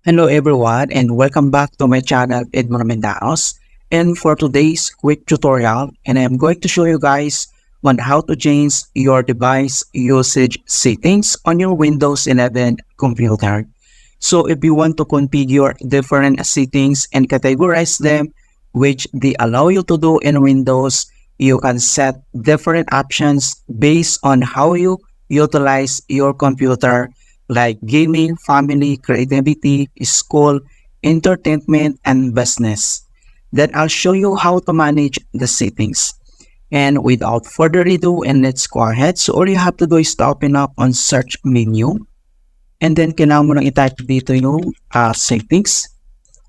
Hello everyone and welcome back to my channel Edmund Mindaros. And for today's quick tutorial, and I am going to show you guys on how to change your device usage settings on your Windows 11 computer. So if you want to configure different settings and categorize them, which they allow you to do in Windows, you can set different options based on how you utilize your computer like gaming, family, creativity, school, entertainment, and business. Then I'll show you how to manage the settings. And without further ado, and let's go ahead. So all you have to do is to open up on search menu. And then kailangan mo lang i-type dito yung settings.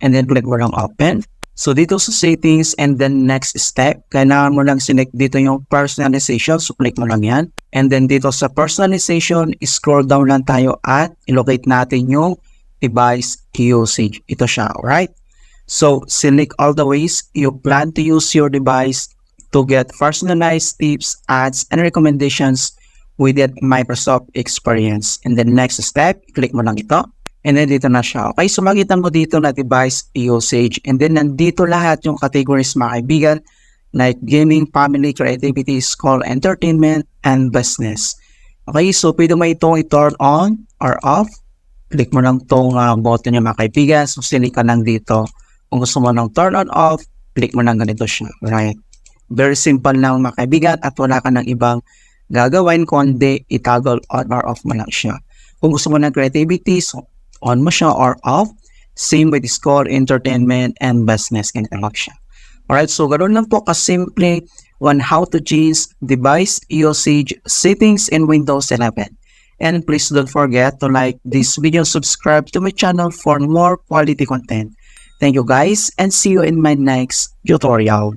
And then click mo lang open. So dito sa settings and then next step, kailangan mo lang select dito yung personalization. So click mo lang yan. And then dito sa personalization, scroll down lang tayo at ilocate natin yung device usage. Ito siya, alright? So select all the ways you plan to use your device to get personalized tips, ads, and recommendations within Microsoft experience. And then next step, click mo lang ito. And then dito na siya. Okay, so makita mo dito na device usage. And then nandito lahat yung categories mga kaibigan like gaming, family, creativity, school, entertainment, and business. Okay, so pwede mo itong i-turn on or off. Click mo lang itong button niya mga kaibigan. So select ka lang dito. Kung gusto mo lang turn on off, click mo lang ganito siya. Right? Very simple lang mga kaibigan at wala ka ng ibang gagawin kundi i-toggle on or off mo lang siya. Kung gusto mo ng creativity, so on mo siya or off. Same with school, entertainment, and business. Ganito lang siya. Alright, so ganoon lang po kasimple on how to change device usage settings in Windows 11. And please don't forget to like this video, subscribe to my channel for more quality content. Thank you guys and see you in my next tutorial.